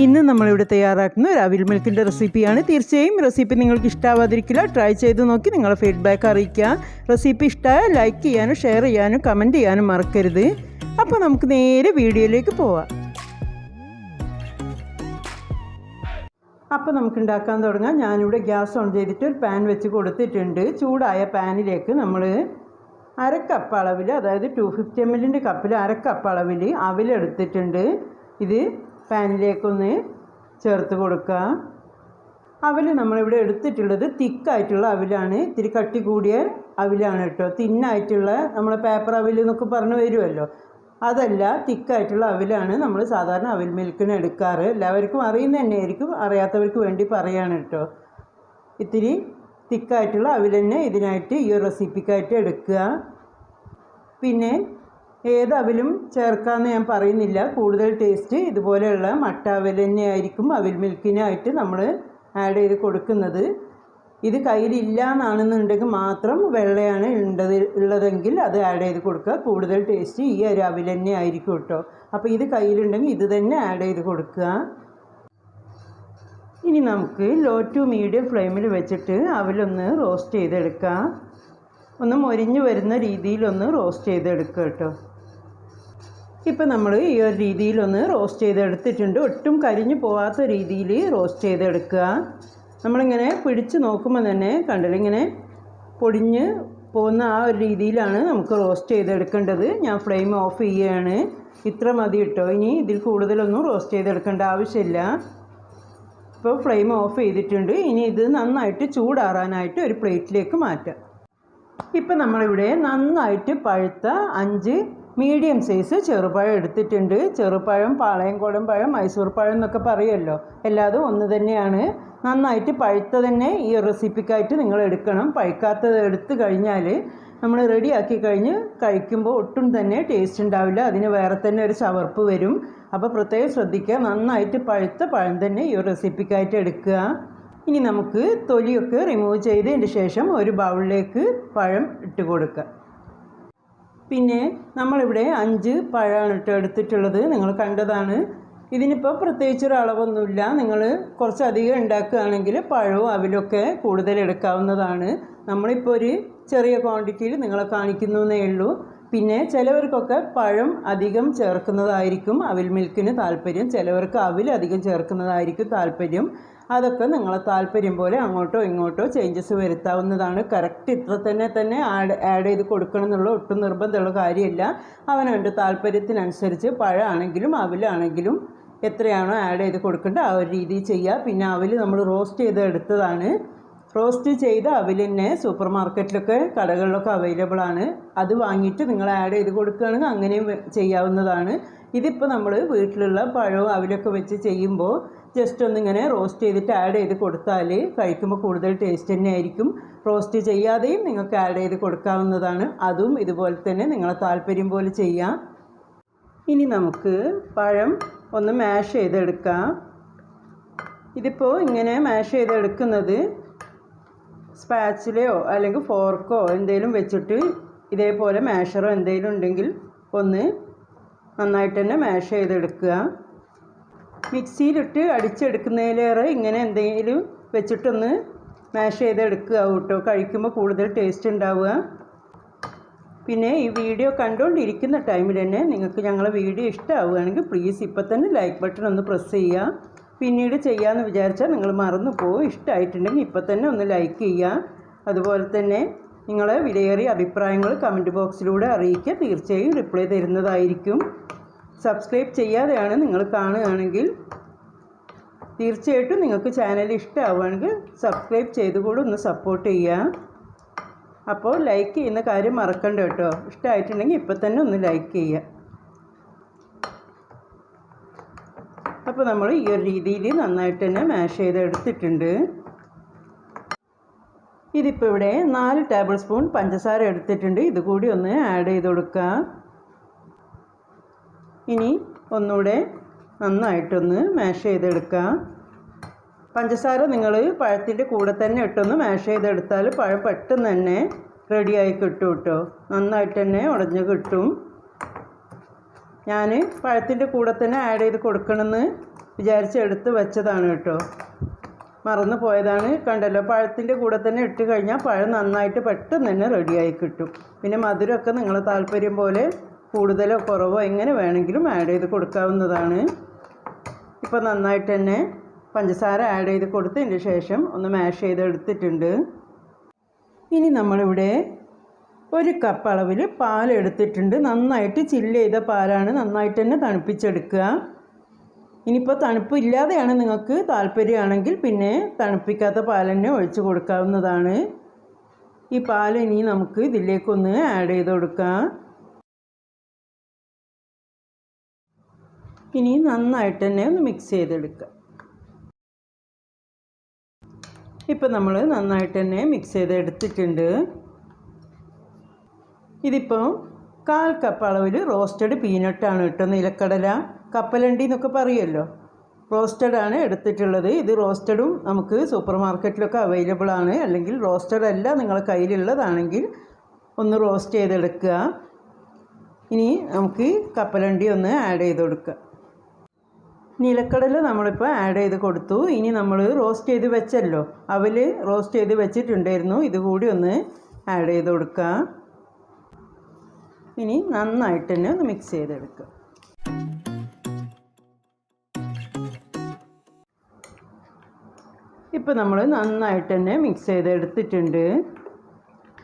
ഇന്ന് നമ്മളിവിടെ തയ്യാറാക്കുന്ന ഒരു അവിൽ മിൽക്കിൻ്റെ റെസിപ്പിയാണ്. തീർച്ചയായും റെസിപ്പി നിങ്ങൾക്ക് ഇഷ്ടമാവാതിരിക്കില്ല. ട്രൈ ചെയ്ത് നോക്കി നിങ്ങളുടെ ഫീഡ്ബാക്ക് അറിയിക്കുക. റെസിപ്പി ഇഷ്ടമായാൽ ലൈക്ക് ചെയ്യാനും ഷെയർ ചെയ്യാനും കമൻറ്റ് ചെയ്യാനും മറക്കരുത്. അപ്പോൾ നമുക്ക് നേരെ വീഡിയോയിലേക്ക് പോവാം. അപ്പോൾ നമുക്ക് ഉണ്ടാക്കാൻ തുടങ്ങാം. ഞാനിവിടെ ഗ്യാസ് ഓൺ ചെയ്തിട്ട് ഒരു പാൻ വെച്ച് കൊടുത്തിട്ടുണ്ട്. ചൂടായ പാനിലേക്ക് നമ്മൾ അരക്കപ്പ് അളവിൽ, അതായത് 250 ml കപ്പിൽ അരക്കപ്പ് അളവിൽ അവിലെടുത്തിട്ടുണ്ട്. ഇത് പാനിലേക്കൊന്ന് ചേർത്ത് കൊടുക്കുക. അവിൽ നമ്മളിവിടെ എടുത്തിട്ടുള്ളത് തിക്കായിട്ടുള്ള അവിലാണ്. ഇത്തിരി കട്ടി കൂടിയ അവിലാണ് കേട്ടോ. തിന്നായിട്ടുള്ള നമ്മളെ പേപ്പർ അവിൽ എന്നൊക്കെ പറഞ്ഞു വരുമല്ലോ, അതല്ല, തിക്കായിട്ടുള്ള അവിലാണ് നമ്മൾ സാധാരണ അവിൽ മിൽക്കിന് എടുക്കാറ്. എല്ലാവർക്കും അറിയുന്ന തന്നെയായിരിക്കും, അറിയാത്തവർക്ക് വേണ്ടി പറയാണ് കേട്ടോ. ഇത്തിരി തിക്കായിട്ടുള്ള അവിൽ തന്നെ ഇതിനായിട്ട് ഈ ഒരു റെസിപ്പിക്കായിട്ട് എടുക്കുക. പിന്നെ ഏത് അവിലും ചേർക്കാമെന്ന് ഞാൻ പറയുന്നില്ല. കൂടുതൽ ടേസ്റ്റ് ഇതുപോലെയുള്ള മട്ട അവിൽ തന്നെയായിരിക്കും അവിൽ മിൽക്കിനായിട്ട് നമ്മൾ ആഡ് ചെയ്ത് കൊടുക്കുന്നത്. ഇത് കയ്യിലില്ല എന്നാണെന്നുണ്ടെങ്കിൽ മാത്രം വെള്ളയാണ് ഉള്ളതെങ്കിൽ അത് ആഡ് ചെയ്ത് കൊടുക്കുക. കൂടുതൽ ടേസ്റ്റ് ഈ ഒരു അവിൽ തന്നെ ആയിരിക്കും കേട്ടോ. അപ്പോൾ ഇത് കയ്യിലുണ്ടെങ്കിൽ ഇത് തന്നെ ആഡ് ചെയ്ത് കൊടുക്കുക. ഇനി നമുക്ക് ലോ ടു മീഡിയം ഫ്ലെയിമിൽ വെച്ചിട്ട് അവിലൊന്ന് റോസ്റ്റ് ചെയ്തെടുക്കാം. ഒന്ന് മൊരിഞ്ഞ് വരുന്ന രീതിയിലൊന്ന് റോസ്റ്റ് ചെയ്തെടുക്കുക കേട്ടോ. ഇപ്പം നമ്മൾ ഈ ഒരു രീതിയിലൊന്ന് റോസ്റ്റ് ചെയ്തെടുത്തിട്ടുണ്ട്. ഒട്ടും കരിഞ്ഞു പോവാത്ത രീതിയിൽ റോസ്റ്റ് ചെയ്തെടുക്കുക. നമ്മളിങ്ങനെ പിടിച്ച് നോക്കുമ്പോൾ തന്നെ കണ്ടില്ല, ഇങ്ങനെ പൊടിഞ്ഞ് പോകുന്ന ആ ഒരു രീതിയിലാണ് നമുക്ക് റോസ്റ്റ് ചെയ്തെടുക്കേണ്ടത്. ഞാൻ ഫ്ലെയിം ഓഫ് ചെയ്യുകയാണ്. ഇത്ര മതി കേട്ടോ. ഇനി ഇതിൽ കൂടുതലൊന്നും റോസ്റ്റ് ചെയ്തെടുക്കേണ്ട ആവശ്യമില്ല. ഇപ്പോൾ ഫ്ലെയിം ഓഫ് ചെയ്തിട്ടുണ്ട്. ഇനി ഇത് നന്നായിട്ട് ചൂടാറാനായിട്ട് ഒരു പ്ലേറ്റിലേക്ക് മാറ്റാം. ഇപ്പം നമ്മളിവിടെ നന്നായിട്ട് പഴുത്ത 5 മീഡിയം സൈസ് ചെറുപഴം എടുത്തിട്ടുണ്ട്. ചെറുപഴം, പാളയംകോടൻ പഴം, മൈസൂർ പഴം എന്നൊക്കെ പറയുമല്ലോ, എല്ലാതും ഒന്ന് തന്നെയാണ്. നന്നായിട്ട് പഴുത്ത തന്നെ ഈ റെസിപ്പിക്കായിട്ട് നിങ്ങൾ എടുക്കണം. പഴുക്കാത്തത് എടുത്തു കഴിഞ്ഞാൽ നമ്മൾ റെഡിയാക്കി കഴിഞ്ഞ് കഴിക്കുമ്പോൾ ഒട്ടും തന്നെ ടേസ്റ്റ് ഉണ്ടാവില്ല. അതിന് വേറെ തന്നെ ഒരു ചവർപ്പ് വരും. അപ്പോൾ പ്രത്യേകം ശ്രദ്ധിക്കുക. നന്നായിട്ട് പഴുത്ത പഴം തന്നെ ഈ റെസിപ്പിക്കായിട്ട് എടുക്കുക. ഇനി നമുക്ക് തൊലിയൊക്കെ റിമൂവ് ചെയ്തതിന് ശേഷം ഒരു ബൗളിലേക്ക് പഴം ഇട്ട് കൊടുക്കുക. പിന്നെ നമ്മളിവിടെ 5 പഴമാണ് കേട്ടോ എടുത്തിട്ടുള്ളത്. നിങ്ങൾ കണ്ടതാണ്. ഇതിനിപ്പോൾ പ്രത്യേകിച്ചൊരു അളവൊന്നുമില്ല. നിങ്ങൾ കുറച്ചധികം ഉണ്ടാക്കുകയാണെങ്കിൽ പഴവും അവിലൊക്കെ കൂടുതൽ എടുക്കാവുന്നതാണ്. നമ്മളിപ്പോൾ ഒരു ചെറിയ ക്വാണ്ടിറ്റിയിൽ നിങ്ങളെ കാണിക്കുന്നു എന്നേ ഉള്ളൂ. പിന്നെ ചിലവർക്കൊക്കെ പഴം അധികം ചേർക്കുന്നതായിരിക്കും അവിൽ മിൽക്കിന് താല്പര്യം, ചിലവർക്ക് അവിൽ അധികം ചേർക്കുന്നതായിരിക്കും താല്പര്യം. അതൊക്കെ നിങ്ങളെ താല്പര്യം പോലെ അങ്ങോട്ടോ ഇങ്ങോട്ടോ ചേഞ്ചസ് വരുത്താവുന്നതാണ്. കറക്റ്റ് ഇത്ര തന്നെ ആഡ് ചെയ്ത് കൊടുക്കണം എന്നുള്ള ഒട്ടും നിർബന്ധമുള്ള കാര്യമില്ല. അവനവൻ്റെ താല്പര്യത്തിനനുസരിച്ച് പഴമാണെങ്കിലും അവിലാണെങ്കിലും എത്രയാണോ ആഡ് ചെയ്ത് കൊടുക്കേണ്ടത് ആ ഒരു രീതിയിൽ ചെയ്യുക. പിന്നെ അവിൽ നമ്മൾ റോസ്റ്റ് ചെയ്ത് എടുത്തതാണ്. റോസ്റ്റ് ചെയ്ത അവിൽ തന്നെ സൂപ്പർ മാർക്കറ്റിലൊക്കെ കടകളിലൊക്കെ അവൈലബിൾ ആണ്. അത് വാങ്ങിയിട്ട് നിങ്ങൾ ആഡ് ചെയ്ത് കൊടുക്കുകയാണെങ്കിൽ അങ്ങനെയും ചെയ്യാവുന്നതാണ്. ഇതിപ്പോൾ നമ്മൾ വീട്ടിലുള്ള പഴവും അവിലൊക്കെ വെച്ച് ചെയ്യുമ്പോൾ ജസ്റ്റ് ഒന്നിങ്ങനെ റോസ്റ്റ് ചെയ്തിട്ട് ആഡ് ചെയ്ത് കൊടുത്താൽ കഴിക്കുമ്പോൾ കൂടുതൽ ടേസ്റ്റ് തന്നെ ആയിരിക്കും. റോസ്റ്റ് ചെയ്യാതെയും നിങ്ങൾക്ക് ആഡ് ചെയ്ത് കൊടുക്കാവുന്നതാണ്. അതും ഇതുപോലെ തന്നെ നിങ്ങളെ താല്പര്യം പോലെ ചെയ്യാം. ഇനി നമുക്ക് പഴം ഒന്ന് മാഷ് ചെയ്തെടുക്കാം. ഇതിപ്പോൾ ഇങ്ങനെ മാഷ് ചെയ്തെടുക്കുന്നത് സ്പാച്ചിലയോ അല്ലെങ്കിൽ ഫോർക്കോ എന്തെങ്കിലും വെച്ചിട്ട് ഇതേപോലെ മാഷറോ എന്തെങ്കിലും ഉണ്ടെങ്കിൽ ഒന്ന് നന്നായിട്ട് തന്നെ മാഷ് ചെയ്തെടുക്കുക. മിക്സിയിലിട്ട് അടിച്ചെടുക്കുന്നതിലേറെ ഇങ്ങനെ എന്തെങ്കിലും വെച്ചിട്ടൊന്ന് മാഷ് ചെയ്തെടുക്കുക കേട്ടോ. കഴിക്കുമ്പോൾ കൂടുതൽ ടേസ്റ്റ് ഉണ്ടാവുക. പിന്നെ ഈ വീഡിയോ കണ്ടുകൊണ്ടിരിക്കുന്ന ടൈമിൽ തന്നെ നിങ്ങൾക്ക് ഞങ്ങളെ വീഡിയോ ഇഷ്ടമാവുകയാണെങ്കിൽ പ്ലീസ് ഇപ്പം തന്നെ ലൈക്ക് ബട്ടൺ ഒന്ന് പ്രസ് ചെയ്യുക. പിന്നീട് ചെയ്യാമെന്ന് വിചാരിച്ചാൽ നിങ്ങൾ മറന്നു പോകും. ഇഷ്ടമായിട്ടുണ്ടെങ്കിൽ ഇപ്പം തന്നെ ഒന്ന് ലൈക്ക് ചെയ്യുക. അതുപോലെ തന്നെ നിങ്ങളെ വിലയേറിയ അഭിപ്രായങ്ങൾ കമൻറ്റ് ബോക്സിലൂടെ അറിയിക്കുക. തീർച്ചയായും റിപ്ലൈ തരുന്നതായിരിക്കും. സബ്സ്ക്രൈബ് ചെയ്യാതെയാണ് നിങ്ങൾ കാണുകയാണെങ്കിൽ തീർച്ചയായിട്ടും നിങ്ങൾക്ക് ചാനൽ ഇഷ്ടമാവുകയാണെങ്കിൽ സബ്സ്ക്രൈബ് ചെയ്തുകൂടെ ഒന്ന് സപ്പോർട്ട് ചെയ്യുക. അപ്പോൾ ലൈക്ക് ചെയ്യുന്ന കാര്യം മറക്കണ്ട കേട്ടോ. ഇഷ്ടമായിട്ടുണ്ടെങ്കിൽ ഇപ്പം തന്നെ ഒന്ന് ലൈക്ക് ചെയ്യുക. അപ്പോൾ നമ്മൾ ഈ ഒരു രീതിയിൽ നന്നായിട്ട് തന്നെ മാഷ് ചെയ്തെടുത്തിട്ടുണ്ട്. ഇതിപ്പോൾ ഇവിടെ 4 ടേബിൾ സ്പൂൺ പഞ്ചസാര എടുത്തിട്ടുണ്ട്. ഇതുകൂടി ഒന്ന് ആഡ് ചെയ്ത് കൊടുക്കുക. ഇനി ഒന്നുകൂടെ നന്നായിട്ടൊന്ന് മാഷ് ചെയ്തെടുക്കുക. പഞ്ചസാര നിങ്ങൾ പഴത്തിൻ്റെ കൂടെ തന്നെ ഇട്ടൊന്ന് മാഷ് ചെയ്തെടുത്താൽ പഴം പെട്ടെന്ന് തന്നെ റെഡിയായി കിട്ടും കേട്ടോ. നന്നായിട്ട് തന്നെ ഉടഞ്ഞ് കിട്ടും. ഞാൻ പഴത്തിൻ്റെ കൂടെ തന്നെ ആഡ് ചെയ്ത് കൊടുക്കണമെന്ന് വിചാരിച്ച് എടുത്ത് വെച്ചതാണ് കേട്ടോ. മറന്നു പോയതാണ്. കണ്ടല്ലോ, പഴത്തിൻ്റെ കൂടെ തന്നെ ഇട്ട് കഴിഞ്ഞാൽ പഴം നന്നായിട്ട് പെട്ടെന്ന് തന്നെ റെഡിയായി കിട്ടും. പിന്നെ മധുരമൊക്കെ നിങ്ങളെ താല്പര്യം പോലെ കൂടുതലോ കുറവോ എങ്ങനെ വേണമെങ്കിലും ആഡ് ചെയ്ത് കൊടുക്കാവുന്നതാണ്. ഇപ്പോൾ നന്നായിട്ട് തന്നെ പഞ്ചസാര ആഡ് ചെയ്ത് കൊടുത്തതിന് ശേഷം ഒന്ന് മാഷ് ചെയ്തെടുത്തിട്ടുണ്ട്. ഇനി നമ്മളിവിടെ 1 കപ്പ് അളവിൽ പാൽ എടുത്തിട്ടുണ്ട്. നന്നായിട്ട് ചില്ല് ചെയ്ത പാലാണ്. നന്നായിട്ട് തന്നെ തണുപ്പിച്ചെടുക്കുക. ഇനിയിപ്പോൾ തണുപ്പ് ഇല്ലാതെയാണ് നിങ്ങൾക്ക് താല്പര്യമാണെങ്കിൽ പിന്നെ തണുപ്പിക്കാത്ത പാൽ തന്നെ ഒഴിച്ച് കൊടുക്കാവുന്നതാണ്. ഈ പാൽ ഇനി നമുക്ക് ഇതിലേക്കൊന്ന് ആഡ് ചെയ്ത് കൊടുക്കാം. ഇനി നന്നായിട്ട് തന്നെ ഒന്ന് മിക്സ് ചെയ്തെടുക്കുക. ഇപ്പോൾ നമ്മൾ നന്നായിട്ട് തന്നെ മിക്സ് ചെയ്തെടുത്തിട്ടുണ്ട്. ഇതിപ്പോൾ 1/4 കപ്പ് അളവിൽ റോസ്റ്റഡ് പീനട്ടാണ് കേട്ടോ. നിലക്കടല, കപ്പലണ്ടി എന്നൊക്കെ പറയുമല്ലോ, റോസ്റ്റഡ് ആണ് എടുത്തിട്ടുള്ളത്. ഇത് റോസ്റ്റഡും നമുക്ക് സൂപ്പർ മാർക്കറ്റിലൊക്കെ അവൈലബിൾ ആണ്. അല്ലെങ്കിൽ റോസ്റ്റഡ് അല്ല നിങ്ങളുടെ കയ്യിലുള്ളതാണെങ്കിൽ ഒന്ന് റോസ്റ്റ് ചെയ്തെടുക്കുക. ഇനി നമുക്ക് കപ്പലണ്ടി ഒന്ന് ആഡ് ചെയ്ത് കൊടുക്കുക. നിലക്കടല നമ്മളിപ്പോൾ ആഡ് ചെയ്ത് കൊടുത്തു. ഇനി നമ്മൾ റോസ്റ്റ് ചെയ്ത് വെച്ചല്ലോ, അവൽ റോസ്റ്റ് ചെയ്ത് വെച്ചിട്ടുണ്ടായിരുന്നു, ഇതുകൂടി ഒന്ന് ആഡ് ചെയ്ത് കൊടുക്കുക. ഇനി നന്നായിട്ട് തന്നെ ഒന്ന് മിക്സ് ചെയ്തെടുക്കുക. ഇപ്പോൾ നമ്മൾ നന്നായിട്ട് തന്നെ മിക്സ് ചെയ്തെടുത്തിട്ടുണ്ട്.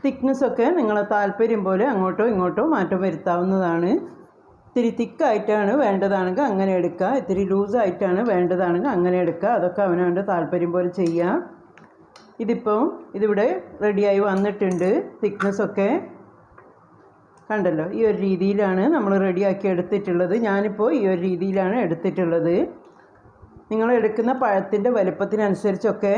തിക്നെസ്സൊക്കെ നിങ്ങളെ താല്പര്യം പോലെ അങ്ങോട്ടോ ഇങ്ങോട്ടോ മാറ്റം വരുത്താവുന്നതാണ്. ഇത്തിരി തിക്കായിട്ടാണ് വേണ്ടതാണെങ്കിൽ അങ്ങനെ എടുക്കുക, ഇത്തിരി ലൂസായിട്ടാണ് വേണ്ടതാണെങ്കിൽ അങ്ങനെ എടുക്കുക. അതൊക്കെ അവനവൻ്റെ താല്പര്യം പോലെ ചെയ്യാം. ഇതിവിടെ റെഡിയായി വന്നിട്ടുണ്ട്. തിക്നെസ്സൊക്കെ കണ്ടല്ലോ, ഈ ഒരു രീതിയിലാണ് നമ്മൾ റെഡിയാക്കി എടുത്തിട്ടുള്ളത്. ഞാനിപ്പോൾ ഈ ഒരു രീതിയിലാണ് എടുത്തിട്ടുള്ളത്. നിങ്ങൾ എടുക്കുന്ന പഴത്തിൻ്റെ വലുപ്പത്തിനനുസരിച്ചൊക്കെ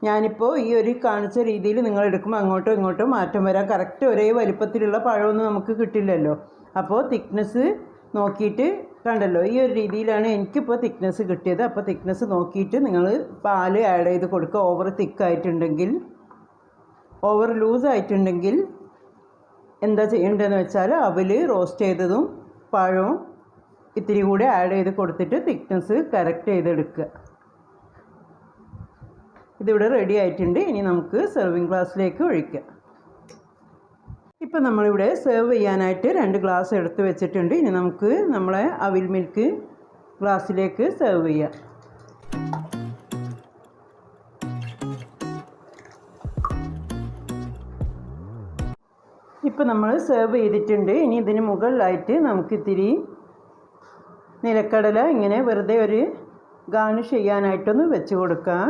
ഞാനിപ്പോൾ ഈ ഒരു കാണിച്ച രീതിയിൽ നിങ്ങൾ എടുക്കുമ്പോൾ അങ്ങോട്ടോ ഇങ്ങോട്ടോ മാറ്റം വരാം. കറക്റ്റ് ഒരേ വലുപ്പത്തിലുള്ള പഴമൊന്നും നമുക്ക് കിട്ടില്ലല്ലോ. അപ്പോൾ തിക്നെസ് നോക്കിയിട്ട് കണ്ടല്ലോ, ഈ ഒരു രീതിയിലാണ് എനിക്കിപ്പോൾ തിക്നെസ് കിട്ടിയത്. അപ്പോൾ തിക്നെസ് നോക്കിയിട്ട് നിങ്ങൾ പാൽ ആഡ് ചെയ്ത് കൊടുക്കുക. ഓവർ തിക്കായിട്ടുണ്ടെങ്കിൽ, ഓവർ ലൂസായിട്ടുണ്ടെങ്കിൽ എന്താ ചെയ്യേണ്ടതെന്ന് വെച്ചാൽ അവൽ റോസ്റ്റ് ചെയ്തതും പഴവും ഇത്തിരി കൂടെ ആഡ് ചെയ്ത് കൊടുത്തിട്ട് തിക്നെസ് കറക്റ്റ് ചെയ്തെടുക്കുക. ഇതിവിടെ റെഡി ആയിട്ടുണ്ട്. ഇനി നമുക്ക് സെർവിങ് ഗ്ലാസ്സിലേക്ക് ഒഴിക്കാം. ഇപ്പോൾ നമ്മളിവിടെ സെർവ് ചെയ്യാനായിട്ട് 2 ഗ്ലാസ് എടുത്ത് വെച്ചിട്ടുണ്ട്. ഇനി നമുക്ക് നമ്മളെ അവിൽ മിൽക്ക് ഗ്ലാസ്സിലേക്ക് സെർവ് ചെയ്യാം. ഇപ്പോൾ നമ്മൾ സെർവ് ചെയ്തിട്ടുണ്ട്. ഇനി ഇതിന് മുകളിലായിട്ട് നമുക്കിത്തിരി നിലക്കടല ഇങ്ങനെ വെറുതെ ഒരു ഗാർണിഷ് ചെയ്യാനായിട്ടൊന്ന് വെച്ച് കൊടുക്കാം.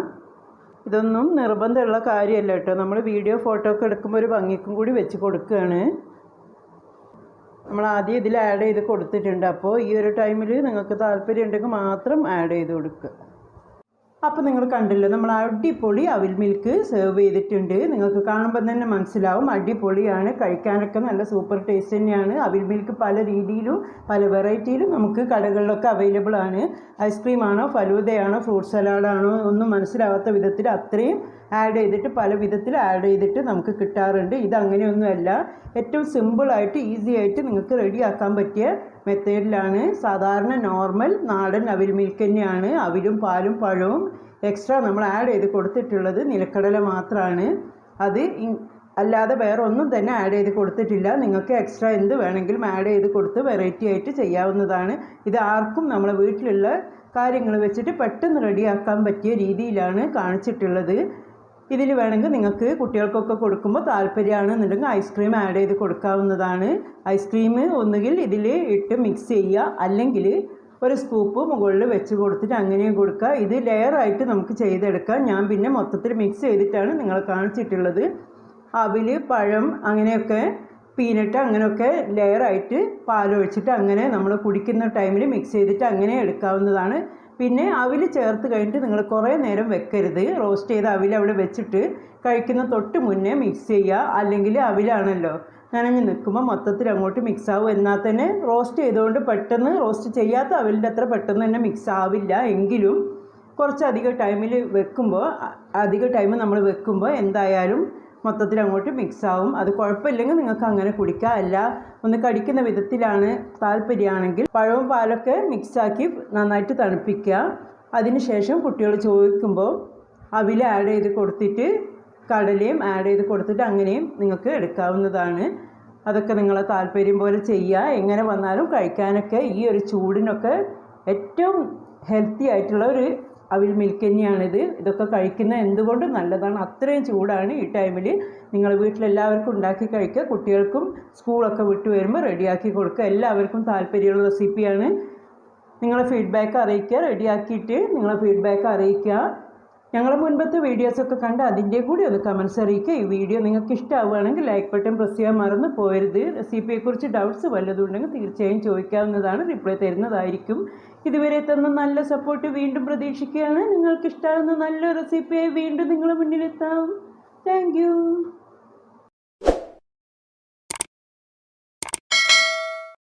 ഇതൊന്നും നിർബന്ധമുള്ള കാര്യമല്ല കേട്ടോ. നമ്മൾ വീഡിയോ ഫോട്ടോ ഒക്കെ എടുക്കുമ്പോൾ ഒരു ഭംഗിക്കും കൂടി വെച്ച് കൊടുക്കുകയാണ്. നമ്മൾ ആദ്യം ഇതിൽ ആഡ് ചെയ്ത് കൊടുത്തിട്ടുണ്ട്. അപ്പോൾ ഈ ഒരു ടൈമിൽ നിങ്ങൾക്ക് താല്പര്യം ഉണ്ടെങ്കിൽ മാത്രം ആഡ് ചെയ്ത് കൊടുക്കുക. അപ്പോൾ നിങ്ങൾ കണ്ടില്ലേ, നമ്മൾ അടിപൊളി അവിൽ മിൽക്ക് സെർവ് ചെയ്തിട്ടുണ്ട്. നിങ്ങൾക്ക് കാണുമ്പോൾ തന്നെ മനസ്സിലാവും അടിപൊളിയാണ്. കഴിക്കാനൊക്കെ നല്ല സൂപ്പർ ടേസ്റ്റ് തന്നെയാണ്. അവിൽ മിൽക്ക് പല രീതിയിലും പല വെറൈറ്റിയിലും നമുക്ക് കടകളിലൊക്കെ അവൈലബിൾ ആണ്. ഐസ്ക്രീം ആണോ, ഫലൂദയാണോ, ഫ്രൂട്ട് സലാഡാണോ ഒന്നും മനസ്സിലാവാത്ത വിധത്തിൽ അത്രയും ആഡ് ചെയ്തിട്ട് പല വിധത്തിൽ ആഡ് ചെയ്തിട്ട് നമുക്ക് കിട്ടാറുണ്ട്. ഇതങ്ങനെയൊന്നുമല്ല, ഏറ്റവും സിമ്പിളായിട്ട് ഈസി ആയിട്ട് നിങ്ങൾക്ക് റെഡിയാക്കാൻ പറ്റിയ മെത്തേഡിലാണ്. സാധാരണ നോർമൽ നാടൻ അവിൽ മിൽക്ക് തന്നെയാണ്. അവിലും പാലും പഴവും എക്സ്ട്രാ നമ്മൾ ആഡ് ചെയ്ത് കൊടുത്തിട്ടുള്ളത് നിലക്കടല മാത്രമാണ്. അത് അല്ലാതെ വേറെ ഒന്നും തന്നെ ആഡ് ചെയ്ത് കൊടുത്തിട്ടില്ല. നിങ്ങൾക്ക് എക്സ്ട്രാ എന്ത് വേണമെങ്കിലും ആഡ് ചെയ്ത് കൊടുത്ത് വെറൈറ്റി ആയിട്ട് ചെയ്യാവുന്നതാണ്. ഇത് ആർക്കും നമ്മളെ വീട്ടിലുള്ള കാര്യങ്ങൾ വെച്ചിട്ട് പെട്ടെന്ന് റെഡിയാക്കാൻ പറ്റിയ രീതിയിലാണ് കാണിച്ചിട്ടുള്ളത്. ഇതിൽ വേണമെങ്കിൽ നിങ്ങൾക്ക് കുട്ടികൾക്കൊക്കെ കൊടുക്കുമ്പോൾ താല്പര്യമാണെന്നുണ്ടെങ്കിൽ ഐസ്ക്രീം ആഡ് ചെയ്ത് കൊടുക്കാവുന്നതാണ്. ഐസ്ക്രീം ഒന്നുകിൽ ഇതിൽ ഇട്ട് മിക്സ് ചെയ്യുക, അല്ലെങ്കിൽ ഒരു സ്കൂപ്പ് മുകളിൽ വെച്ച് കൊടുത്തിട്ട് അങ്ങനെയും കൊടുക്കുക. ഇത് ലെയറായിട്ട് നമുക്ക് ചെയ്തെടുക്കാം. ഞാൻ പിന്നെ മൊത്തത്തിൽ മിക്സ് ചെയ്തിട്ടാണ് നിങ്ങളെ കാണിച്ചിട്ടുള്ളത്. അവിൽ, പഴം, അങ്ങനെയൊക്കെ പീനട്ട് അങ്ങനെയൊക്കെ ലെയറായിട്ട് പാലൊഴിച്ചിട്ട് അങ്ങനെ നമ്മൾ കുടിക്കുന്ന ടൈമിൽ മിക്സ് ചെയ്തിട്ട് അങ്ങനെ എടുക്കാവുന്നതാണ്. പിന്നെ അവിൽ ചേർത്ത് കഴിഞ്ഞിട്ട് നിങ്ങൾ കുറേ നേരം വെക്കരുത്. റോസ്റ്റ് ചെയ്ത അവിൽ അവിടെ വെച്ചിട്ട് കഴിക്കുന്ന തൊട്ട് മുന്നേ മിക്സ് ചെയ്യുക. അല്ലെങ്കിൽ അവിലാണല്ലോ നനഞ്ഞ് നിൽക്കുമ്പോൾ മൊത്തത്തിൽ അങ്ങോട്ട് മിക്സ് ആവും. എന്നാൽ തന്നെ റോസ്റ്റ് ചെയ്തുകൊണ്ട് പെട്ടെന്ന് റോസ്റ്റ് ചെയ്യാത്ത അവിലിൻ്റെ അത്ര പെട്ടെന്ന് തന്നെ മിക്സ് ആവില്ല. എങ്കിലും കുറച്ചധികം ടൈമിൽ വെക്കുമ്പോൾ, അധിക ടൈം നമ്മൾ വെക്കുമ്പോൾ എന്തായാലും മൊത്തത്തിൽ അങ്ങോട്ട് മിക്സ് ആവും. അത് കുഴപ്പമില്ലെങ്കിൽ നിങ്ങൾക്ക് അങ്ങനെ കുടിക്കാം. അല്ല ഒന്ന് കടിക്കുന്ന വിധത്തിലാണ് താല്പര്യമാണെങ്കിൽ പഴവും പാലൊക്കെ മിക്സാക്കി നന്നായിട്ട് തണുപ്പിക്കുക. അതിനുശേഷം കുട്ടികൾ ചോദിക്കുമ്പോൾ അവിൽ ആഡ് ചെയ്ത് കൊടുത്തിട്ട് കടലയും ആഡ് ചെയ്ത് കൊടുത്തിട്ട് അങ്ങനെയും നിങ്ങൾക്ക് എടുക്കാവുന്നതാണ്. അതൊക്കെ നിങ്ങളെ താല്പര്യം പോലെ ചെയ്യുക. എങ്ങനെ വന്നാലും കഴിക്കാനൊക്കെ ഈ ഒരു ചൂടിനൊക്കെ ഏറ്റവും ഹെൽത്തി ആയിട്ടുള്ള ഒരു അവിൽ മിൽക്ക് തന്നെയാണിത്. ഇതൊക്കെ കഴിക്കുന്ന എന്തുകൊണ്ടും നല്ലതാണ്. അത്രയും ചൂടാണ് ഈ ടൈമിൽ. നിങ്ങൾ വീട്ടിലെല്ലാവർക്കും ഉണ്ടാക്കി കഴിക്കുക. കുട്ടികൾക്കും സ്കൂളൊക്കെ വിട്ട് വരുമ്പോൾ റെഡിയാക്കി കൊടുക്കുക. എല്ലാവർക്കും താല്പര്യമുള്ള റെസിപ്പിയാണ്. നിങ്ങളെ ഫീഡ്ബാക്ക് അറിയിക്കുക. റെഡിയാക്കിയിട്ട് നിങ്ങളെ ഫീഡ്ബാക്ക് അറിയിക്കുക. ഞങ്ങളുടെ മുൻപത്തെ വീഡിയോസൊക്കെ കണ്ട് അതിൻ്റെ കൂടി ഒന്ന് കമൻസ് അറിയിക്കുക. ഈ വീഡിയോ നിങ്ങൾക്ക് ഇഷ്ടമാവുകയാണെങ്കിൽ ലൈക്ക് ബട്ടൺ പ്രസ് ചെയ്യാൻ മറന്നു പോകരുത്. റെസിപ്പിയെക്കുറിച്ച് ഡൗട്ട്സ് വല്ലതുണ്ടെങ്കിൽ തീർച്ചയായും ചോദിക്കാവുന്നതാണ്. റിപ്ലൈ തരുന്നതായിരിക്കും. ഇതുവരെ തന്ന നല്ല സപ്പോർട്ട് വീണ്ടും പ്രതീക്ഷിക്കുകയാണ്. നിങ്ങൾക്ക് ഇഷ്ടമാകുന്ന നല്ല റെസിപ്പിയായി വീണ്ടും നിങ്ങളുടെ മുന്നിലെത്താം. Thank you.